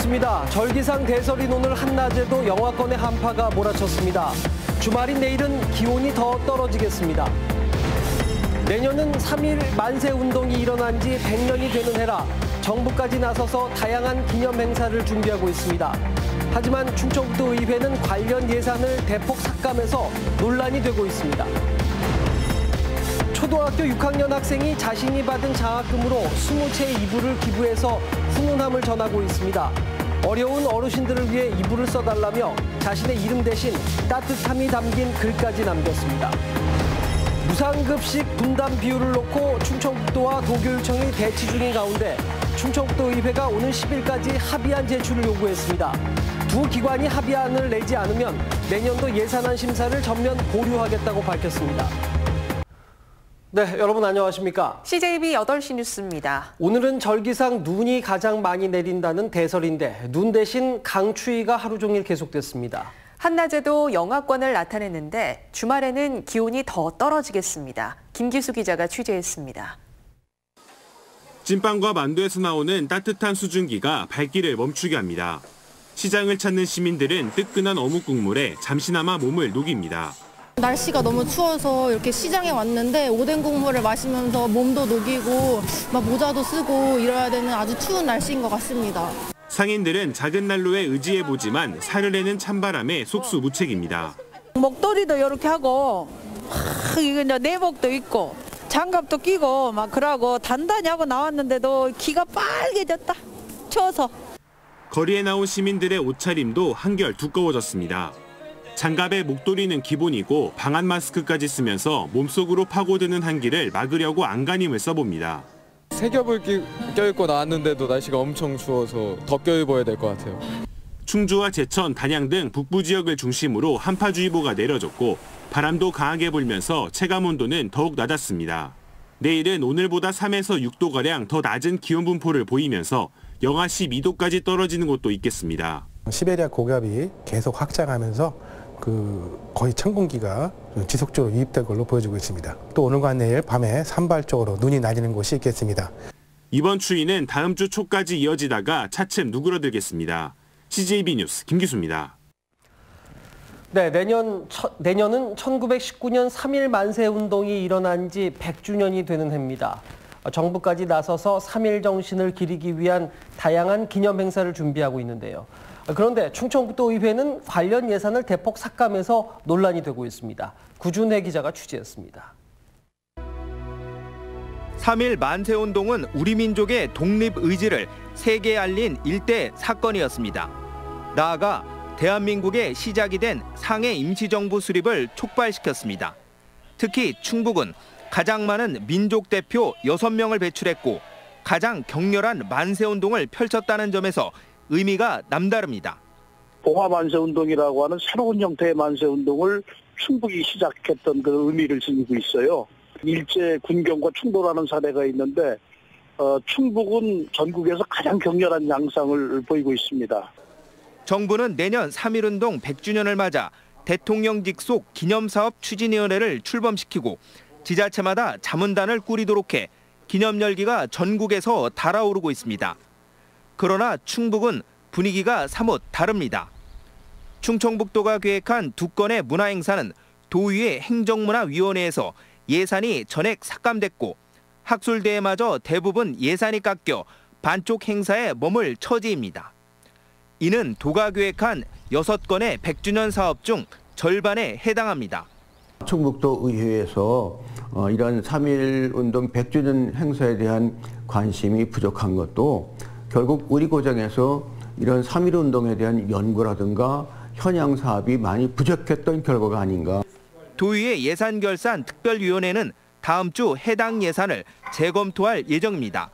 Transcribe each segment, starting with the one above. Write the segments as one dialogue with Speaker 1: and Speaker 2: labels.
Speaker 1: 좋습니다. 절기상 대설인 오늘 한낮에도 영하권의 한파가 몰아쳤습니다. 주말인 내일은 기온이 더 떨어지겠습니다. 내년은 3.1 만세운동이 일어난 지 100년이 되는 해라 정부까지 나서서 다양한 기념 행사를 준비하고 있습니다. 하지만 충청북도 의회는 관련 예산을 대폭 삭감해서 논란이 되고 있습니다. 초등학교 6학년 학생이 자신이 받은 장학금으로 20채의 이불을 기부해서 훈훈함을 전하고 있습니다. 어려운 어르신들을 위해 이불을 써달라며 자신의 이름 대신 따뜻함이 담긴 글까지 남겼습니다. 무상급식 분담 비율을 놓고 충청북도와 도교육청이 대치 중인 가운데 충청북도 의회가 오는 10일까지 합의안 제출을 요구했습니다. 두 기관이 합의안을 내지 않으면 내년도 예산안 심사를 전면 보류하겠다고 밝혔습니다. 네, 여러분 안녕하십니까?
Speaker 2: CJB 8시 뉴스입니다.
Speaker 1: 오늘은 절기상 눈이 가장 많이 내린다는 대설인데 눈 대신 강추위가 하루 종일 계속됐습니다.
Speaker 2: 한낮에도 영하권을 나타냈는데 주말에는 기온이 더 떨어지겠습니다. 김기수 기자가 취재했습니다.
Speaker 3: 찐빵과 만두에서 나오는 따뜻한 수증기가 발길을 멈추게 합니다. 시장을 찾는 시민들은 뜨끈한 어묵 국물에 잠시나마 몸을 녹입니다.
Speaker 4: 날씨가 너무 추워서 이렇게 시장에 왔는데 오뎅 국물을 마시면서 몸도 녹이고 막 모자도 쓰고 이래야 되는 아주 추운 날씨인 것 같습니다.
Speaker 3: 상인들은 작은 난로에 의지해보지만 사르르는 찬바람에 속수무책입니다.
Speaker 5: 목도리도 이렇게 하고 이거 이제 내복도 입고 장갑도 끼고 막 그러고 단단히 하고 나왔는데도 귀가 빨개졌다. 추워서.
Speaker 3: 거리에 나온 시민들의 옷차림도 한결 두꺼워졌습니다. 장갑에 목도리는 기본이고 방한 마스크까지 쓰면서 몸속으로 파고드는 한기를 막으려고 안간힘을 써봅니다.
Speaker 6: 세 겹을 껴입고 나왔는데도 날씨가 엄청 추워서 더 껴입어야 될 것 같아요.
Speaker 3: 충주와 제천, 단양 등 북부 지역을 중심으로 한파주의보가 내려졌고 바람도 강하게 불면서 체감온도는 더욱 낮았습니다. 내일은 오늘보다 3에서 6도가량 더 낮은 기온 분포를 보이면서 영하 12도까지 떨어지는 곳도 있겠습니다.
Speaker 7: 시베리아 고기압이 계속 확장하면서 거의 찬 공기가 지속적으로 유입될 걸로 보여지고 있습니다. 또 오늘과 내일 밤에 산발적으로 눈이 내리는 곳이 있겠습니다.
Speaker 3: 이번 추위는 다음 주 초까지 이어지다가 차츰 누그러들겠습니다. CJB 뉴스 김기수입니다.
Speaker 1: 네, 내년은 1919년 3.1 만세운동이 일어난 지 100주년이 되는 해입니다. 정부까지 나서서 3.1 정신을 기리기 위한 다양한 기념 행사를 준비하고 있는데요. 그런데 충청북도 의회는 관련 예산을 대폭 삭감해서 논란이 되고 있습니다. 구준혜 기자가 취재했습니다.
Speaker 8: 3.1 만세운동은 우리 민족의 독립 의지를 세계에 알린 일대 사건이었습니다. 나아가 대한민국의 시작이 된 상해 임시정부 수립을 촉발시켰습니다. 특히 충북은 가장 많은 민족 대표 6명을 배출했고 가장 격렬한 만세운동을 펼쳤다는 점에서 의미가 남다릅니다.
Speaker 9: 봉화 만세운동이라고 하는 새로운 형태의 만세운동을 충북이 시작했던 그 의미를 지니고 있어요. 일제 군경과 충돌하는 사례가 있는데 충북은 전국에서 가장 격렬한 양상을 보이고 있습니다.
Speaker 8: 정부는 내년 3.1운동 100주년을 맞아 대통령 직속 기념사업 추진위원회를 출범시키고 지자체마다 자문단을 꾸리도록 해 기념 열기가 전국에서 달아오르고 있습니다. 그러나 충북은 분위기가 사뭇 다릅니다. 충청북도가 계획한 2건의 문화행사는 도의회 행정문화위원회에서 예산이 전액 삭감됐고 학술대회마저 대부분 예산이 깎여 반쪽 행사에 머물 처지입니다. 이는 도가 계획한 6건의 100주년 사업 중 절반에 해당합니다.
Speaker 10: 충북도 의회에서 이런 3.1운동 100주년 행사에 대한 관심이 부족한 것도 결국 우리 고장에서 이런 3.1운동에 대한 연구라든가 현양 사업이 많이 부족했던 결과가 아닌가.
Speaker 8: 도의회 예산결산 특별위원회는 다음 주 해당 예산을 재검토할 예정입니다.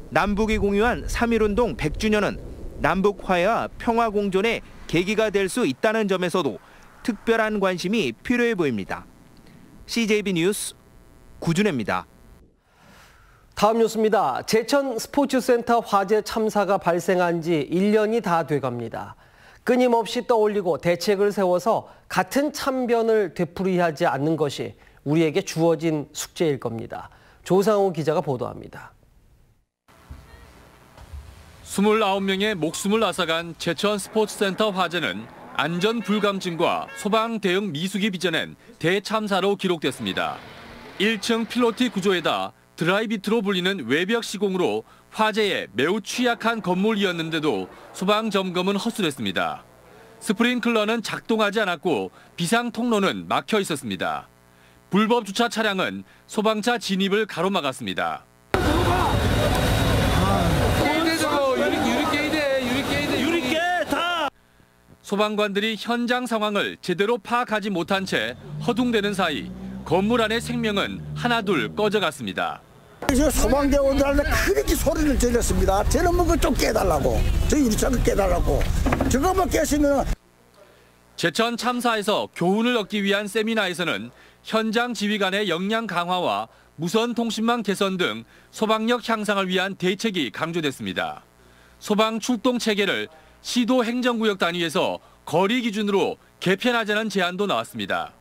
Speaker 8: 남북이 공유한 3.1운동 100주년은 남북 화해와 평화 공존의 계기가 될 수 있다는 점에서도 특별한 관심이 필요해 보입니다. CJB 뉴스 구준혜입니다.
Speaker 1: 다음 뉴스입니다. 제천 스포츠센터 화재 참사가 발생한 지 1년이 다 돼갑니다. 끊임없이 떠올리고 대책을 세워서 같은 참변을 되풀이하지 않는 것이 우리에게 주어진 숙제일 겁니다. 조상우 기자가 보도합니다.
Speaker 11: 29명의 목숨을 앗아간 제천 스포츠센터 화재는 안전 불감증과 소방 대응 미숙이 빚어낸 대참사로 기록됐습니다. 1층 필로티 구조에다 드라이비트로 불리는 외벽 시공으로 화재에 매우 취약한 건물이었는데도 소방 점검은 허술했습니다. 스프링클러는 작동하지 않았고 비상 통로는 막혀 있었습니다. 불법 주차 차량은 소방차 진입을 가로막았습니다. 소방관들이 현장 상황을 제대로 파악하지 못한 채 허둥대는 사이 건물 안의 생명은 하나둘 꺼져갔습니다.
Speaker 12: 소방대원들한테 그렇게 소리를 질렀습니다. 저는 뭐 좀 깨달라고, 저 유리창을 깨달라고. 저거만 깼으면.
Speaker 11: 제천 참사에서 교훈을 얻기 위한 세미나에서는 현장 지휘관의 역량 강화와 무선 통신망 개선 등 소방력 향상을 위한 대책이 강조됐습니다. 소방 출동 체계를 시도 행정구역 단위에서 거리 기준으로 개편하자는 제안도 나왔습니다.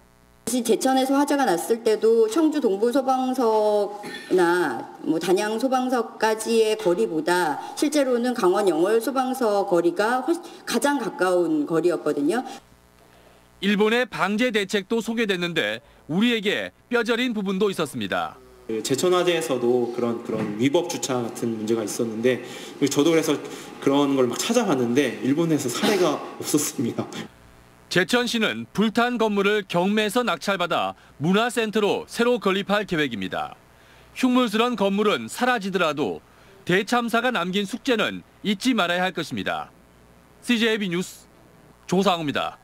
Speaker 13: 제천에서 화재가 났을 때도 청주 동부소방서나 단양 소방서까지의 거리보다 실제로는 강원 영월 소방서 거리가 가장 가까운 거리였거든요.
Speaker 11: 일본의 방제 대책도 소개됐는데 우리에게 뼈저린 부분도 있었습니다.
Speaker 14: 제천 화재에서도 그런 위법 주차 같은 문제가 있었는데 저도 그래서 그런 걸 막 찾아봤는데 일본에서 사례가 없었습니다.
Speaker 11: 제천시는 불탄 건물을 경매에서 낙찰받아 문화센터로 새로 건립할 계획입니다. 흉물스런 건물은 사라지더라도 대참사가 남긴 숙제는 잊지 말아야 할 것입니다. CJB 뉴스 조상우입니다.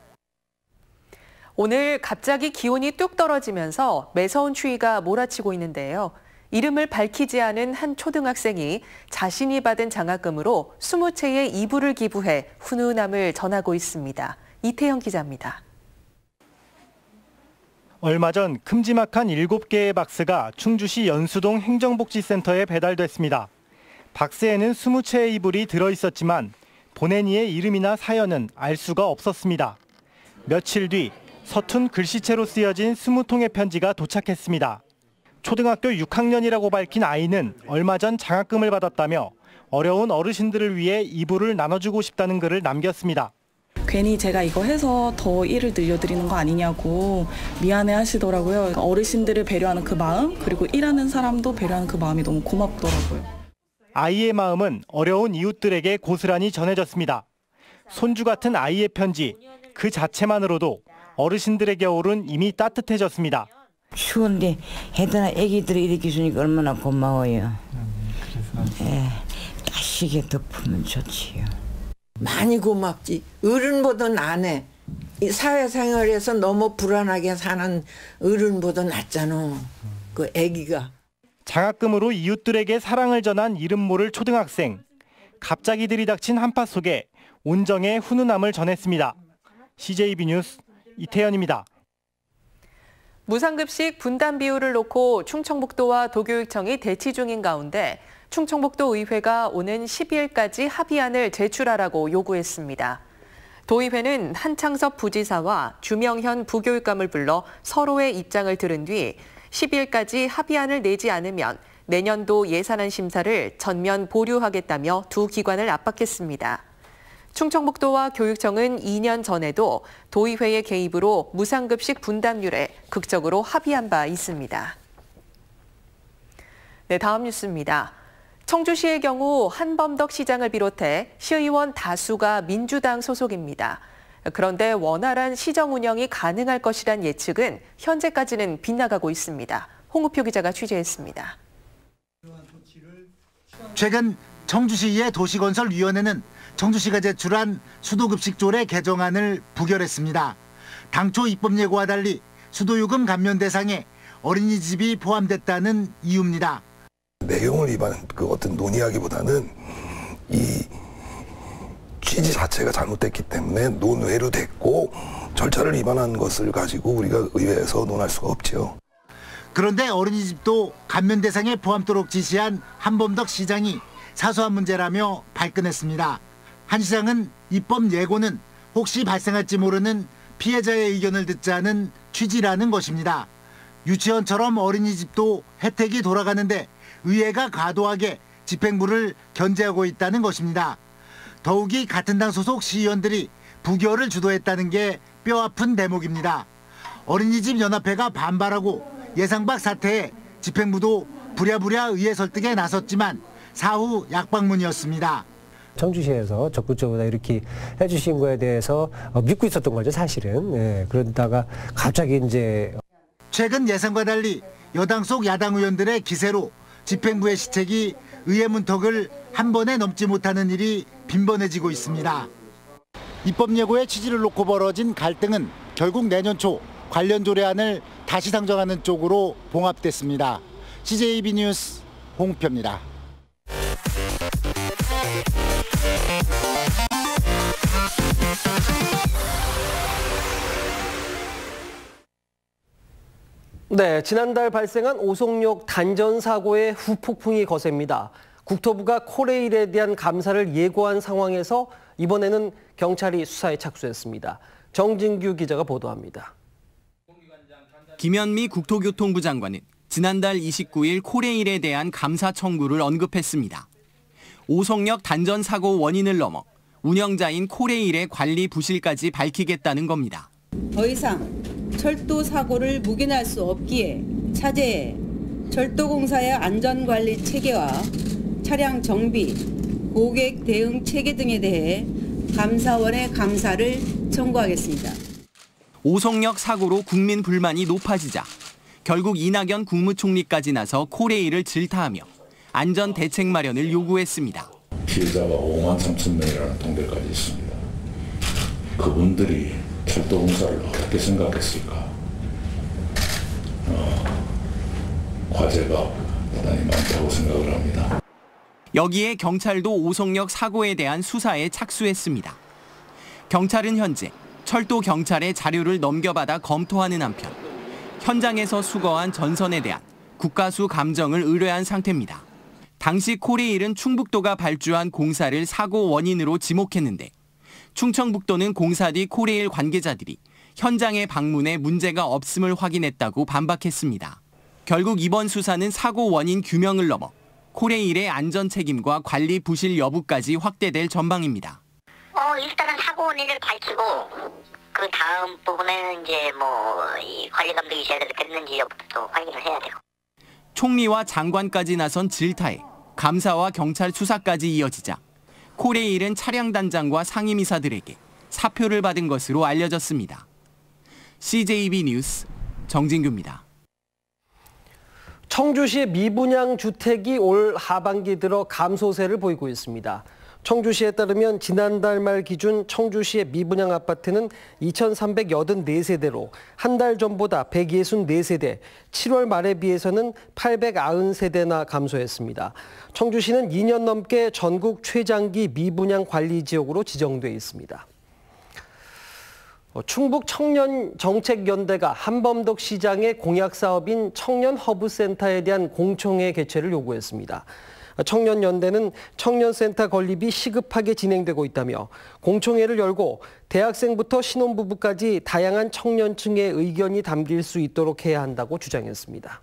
Speaker 2: 오늘 갑자기 기온이 뚝 떨어지면서 매서운 추위가 몰아치고 있는데요. 이름을 밝히지 않은 한 초등학생이 자신이 받은 장학금으로 20채의 이불을 기부해 훈훈함을 전하고 있습니다. 이태영 기자입니다.
Speaker 15: 얼마 전 큼지막한 7개의 박스가 충주시 연수동 행정복지센터에 배달됐습니다. 박스에는 20채의 이불이 들어있었지만 보낸 이의 이름이나 사연은 알 수가 없었습니다. 며칠 뒤 서툰 글씨체로 쓰여진 20통의 편지가 도착했습니다. 초등학교 6학년이라고 밝힌 아이는 얼마 전 장학금을 받았다며 어려운 어르신들을 위해 이불을 나눠주고 싶다는 글을 남겼습니다.
Speaker 16: 괜히 제가 이거 해서 더 일을 늘려드리는 거 아니냐고 미안해 하시더라고요. 어르신들을 배려하는 그 마음, 그리고 일하는 사람도 배려하는 그 마음이 너무 고맙더라고요.
Speaker 15: 아이의 마음은 어려운 이웃들에게 고스란히 전해졌습니다. 손주 같은 아이의 편지, 그 자체만으로도 어르신들의 겨울은 이미 따뜻해졌습니다.
Speaker 17: 추운데 해다나 애기들을 이렇게 주니까 얼마나 고마워요. 따시게 덮으면 좋지요.
Speaker 18: 많이 고맙지. 어른보다 낫네. 사회생활에서 너무 불안하게 사는 어른보다 낫잖아. 그 애기가.
Speaker 15: 장학금으로 이웃들에게 사랑을 전한 이름 모를 초등학생. 갑자기 들이닥친 한파 속에 온정의 훈훈함을 전했습니다. CJB 뉴스 이태현입니다.
Speaker 2: 무상급식 분담 비율을 놓고 충청북도와 도교육청이 대치 중인 가운데 충청북도 의회가 오는 12일까지 합의안을 제출하라고 요구했습니다. 도의회는 한창섭 부지사와 주명현 부교육감을 불러 서로의 입장을 들은 뒤 12일까지 합의안을 내지 않으면 내년도 예산안 심사를 전면 보류하겠다며 두 기관을 압박했습니다. 충청북도와 교육청은 2년 전에도 도의회의 개입으로 무상급식 분담률에 극적으로 합의한 바 있습니다. 네, 다음 뉴스입니다. 청주시의 경우 한범덕 시장을 비롯해 시의원 다수가 민주당 소속입니다. 그런데 원활한 시정 운영이 가능할 것이란 예측은 현재까지는 빗나가고 있습니다. 홍우표 기자가 취재했습니다.
Speaker 19: 최근 청주시의 도시건설위원회는 청주시가 제출한 수도급식조례 개정안을 부결했습니다. 당초 입법 예고와 달리 수도요금 감면 대상에 어린이집이 포함됐다는 이유입니다.
Speaker 20: 내용을 위반한 그 어떤 논의하기보다는 이 취지 자체가 잘못됐기 때문에 논외로 됐고 절차를 위반한 것을 가지고 우리가 의회에서 논할 수가 없죠.
Speaker 19: 그런데 어린이집도 감면 대상에 포함토록 지시한 한범덕 시장이 사소한 문제라며 발끈했습니다. 한 시장은 입법 예고는 혹시 발생할지 모르는 피해자의 의견을 듣자는 취지라는 것입니다. 유치원처럼 어린이집도 혜택이 돌아가는데 의회가 과도하게 집행부를 견제하고 있다는 것입니다. 더욱이 같은 당 소속 시의원들이 부결을 주도했다는 게 뼈아픈 대목입니다. 어린이집 연합회가 반발하고 예상 밖 사태에 집행부도 부랴부랴 의회 설득에 나섰지만 사후 약방문이었습니다.
Speaker 21: 청주시에서 적극적으로 이렇게 해주신 거에 대해서 믿고 있었던 거죠, 사실은. 예, 그러다가 갑자기 이제
Speaker 19: 최근 예상과 달리 여당 속 야당 의원들의 기세로 집행부의 시책이 의회 문턱을 한 번에 넘지 못하는 일이 빈번해지고 있습니다. 입법 예고의 취지를 놓고 벌어진 갈등은 결국 내년 초 관련 조례안을 다시 상정하는 쪽으로 봉합됐습니다. CJB 뉴스 홍표입니다.
Speaker 1: 네, 지난달 발생한 오송역 단전 사고의 후폭풍이 거셉니다. 국토부가 코레일에 대한 감사를 예고한 상황에서 이번에는 경찰이 수사에 착수했습니다. 정진규 기자가 보도합니다.
Speaker 22: 김현미 국토교통부 장관은 지난달 29일 코레일에 대한 감사 청구를 언급했습니다. 오송역 단전 사고 원인을 넘어 운영자인 코레일의 관리 부실까지 밝히겠다는 겁니다.
Speaker 23: 더 이상 철도 사고를 묵인할 수 없기에 차제에 철도공사의 안전관리 체계와 차량 정비, 고객 대응 체계 등에 대해 감사원의 감사를 청구하겠습니다.
Speaker 22: 오송역 사고로 국민 불만이 높아지자 결국 이낙연 국무총리까지 나서 코레일을 질타하며 안전 대책 마련을 요구했습니다.
Speaker 24: 피해자가 5만 3천 명이라는 통계까지 있습니다. 그분들이 철도공사를 어떻게 생각했을까? 과제가 대단히 많다고 생각을 합니다.
Speaker 22: 여기에 경찰도 오송역 사고에 대한 수사에 착수했습니다. 경찰은 현재 철도 경찰에 자료를 넘겨받아 검토하는 한편 현장에서 수거한 전선에 대한 국가수 감정을 의뢰한 상태입니다. 당시 코레일은 충북도가 발주한 공사를 사고 원인으로 지목했는데 충청북도는 공사 뒤 코레일 관계자들이 현장에 방문해 문제가 없음을 확인했다고 반박했습니다. 결국 이번 수사는 사고 원인 규명을 넘어 코레일의 안전 책임과 관리 부실 여부까지 확대될 전망입니다.
Speaker 25: 일단은 사고 원인을 밝히고 그 다음 부분에는 이제 이 관리 감독이 제대로 됐는지 여부터 확인을 해야 되고.
Speaker 22: 총리와 장관까지 나선 질타에 감사와 경찰 수사까지 이어지자 코레일은 차량 단장과 상임이사들에게 사표를 받은 것으로 알려졌습니다. CJB 뉴스 정진규입니다.
Speaker 1: 청주시의 미분양 주택이 올 하반기 들어 감소세를 보이고 있습니다. 청주시에 따르면 지난달 말 기준 청주시의 미분양 아파트는 2,384세대로 한 달 전보다 164세대, 7월 말에 비해서는 890세대나 감소했습니다. 청주시는 2년 넘게 전국 최장기 미분양 관리 지역으로 지정돼 있습니다. 충북 청년정책연대가 한범덕 시장의 공약 사업인 청년허브센터에 대한 공청회 개최를 요구했습니다. 청년연대는 청년센터 건립이 시급하게 진행되고 있다며 공청회를 열고 대학생부터 신혼부부까지 다양한 청년층의 의견이 담길 수 있도록 해야 한다고 주장했습니다.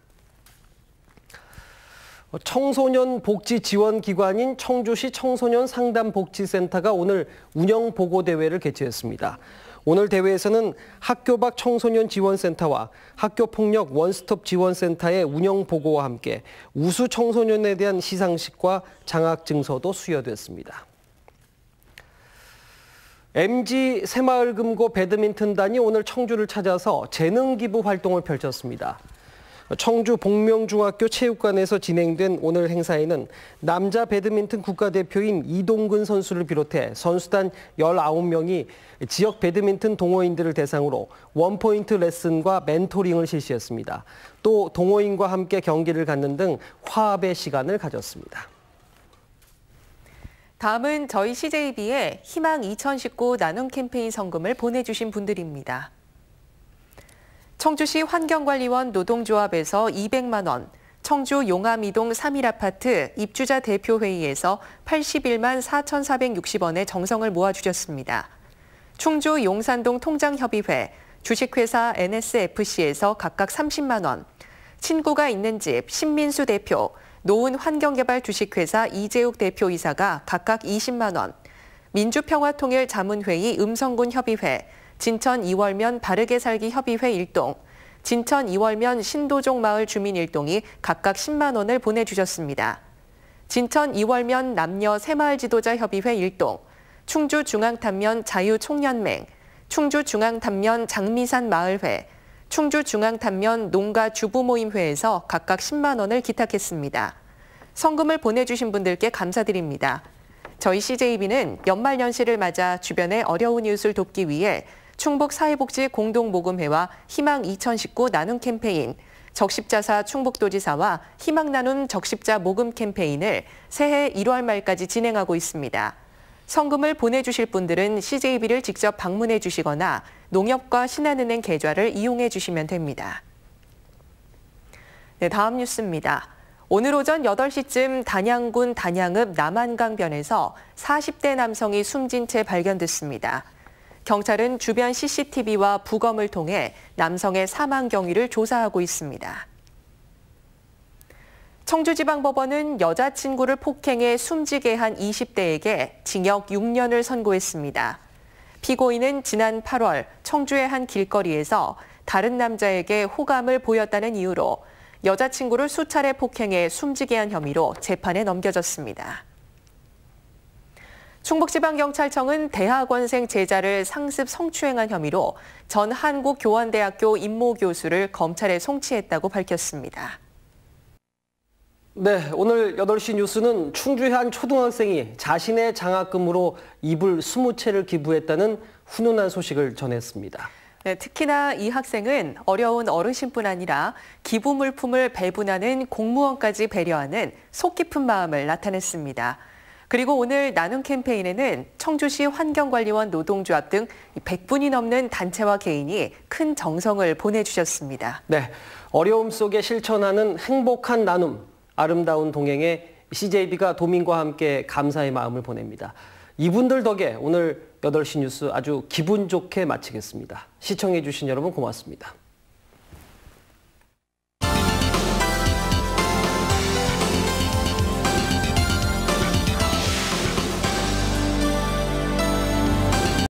Speaker 1: 청소년 복지 지원 기관인 청주시 청소년 상담복지센터가 오늘 운영 보고대회를 개최했습니다. 오늘 대회에서는 학교 밖 청소년 지원센터와 학교폭력 원스톱 지원센터의 운영 보고와 함께 우수 청소년에 대한 시상식과 장학 증서도 수여됐습니다. MG 새마을금고 배드민턴단이 오늘 청주를 찾아서 재능 기부 활동을 펼쳤습니다. 청주 복명중학교 체육관에서 진행된 오늘 행사에는 남자 배드민턴 국가대표인 이동근 선수를 비롯해 선수단 19명이 지역 배드민턴 동호인들을 대상으로 원포인트 레슨과 멘토링을 실시했습니다. 또 동호인과 함께 경기를 갖는 등 화합의 시간을 가졌습니다.
Speaker 2: 다음은 저희 CJB의 희망 2019 나눔 캠페인 성금을 보내주신 분들입니다. 청주시 환경관리원 노동조합에서 200만 원, 청주 용암이동 3.1아파트 입주자 대표회의에서 81만 4,460원의 정성을 모아주셨습니다. 충주 용산동 통장협의회, 주식회사 NSFC에서 각각 30만 원, 친구가 있는 집 신민수 대표, 노은환경개발 주식회사 이재욱 대표이사가 각각 20만 원, 민주평화통일자문회의 음성군협의회, 진천 이월면 바르게살기 협의회 일동, 진천 이월면 신도종 마을 주민 일동이 각각 10만 원을 보내주셨습니다. 진천 이월면 남녀 새마을 지도자 협의회 일동, 충주 중앙탄면 자유총연맹, 충주 중앙탄면 장미산 마을회, 충주 중앙탄면 농가 주부모임회에서 각각 10만 원을 기탁했습니다. 성금을 보내주신 분들께 감사드립니다. 저희 CJB는 연말연시를 맞아 주변의 어려운 이웃을 돕기 위해 충북사회복지공동모금회와 희망2019 나눔 캠페인, 적십자사 충북도지사와 희망나눔 적십자 모금 캠페인을 새해 1월 말까지 진행하고 있습니다. 성금을 보내주실 분들은 CJB를 직접 방문해 주시거나 농협과 신한은행 계좌를 이용해 주시면 됩니다. 네, 다음 뉴스입니다. 오늘 오전 8시쯤 단양군 단양읍 남한강변에서 40대 남성이 숨진 채 발견됐습니다. 경찰은 주변 CCTV와 부검을 통해 남성의 사망 경위를 조사하고 있습니다. 청주지방법원은 여자친구를 폭행해 숨지게 한 20대에게 징역 6년을 선고했습니다. 피고인은 지난 8월 청주의 한 길거리에서 다른 남자에게 호감을 보였다는 이유로 여자친구를 수차례 폭행해 숨지게 한 혐의로 재판에 넘겨졌습니다. 충북지방경찰청은 대학원생 제자를 상습 성추행한 혐의로 전 한국교원대학교 임모교수를 검찰에 송치했다고 밝혔습니다.
Speaker 1: 네, 오늘 8시 뉴스는 충주의 한 초등학생이 자신의 장학금으로 이불 20채를 기부했다는 훈훈한 소식을 전했습니다.
Speaker 2: 네, 특히나 이 학생은 어려운 어르신뿐 아니라 기부 물품을 배분하는 공무원까지 배려하는 속 깊은 마음을 나타냈습니다. 그리고 오늘 나눔 캠페인에는 청주시 환경관리원 노동조합 등 100분이 넘는 단체와 개인이 큰 정성을 보내주셨습니다.
Speaker 1: 네, 어려움 속에 실천하는 행복한 나눔, 아름다운 동행에 CJB가 도민과 함께 감사의 마음을 보냅니다. 이분들 덕에 오늘 8시 뉴스 아주 기분 좋게 마치겠습니다. 시청해 주신 여러분 고맙습니다.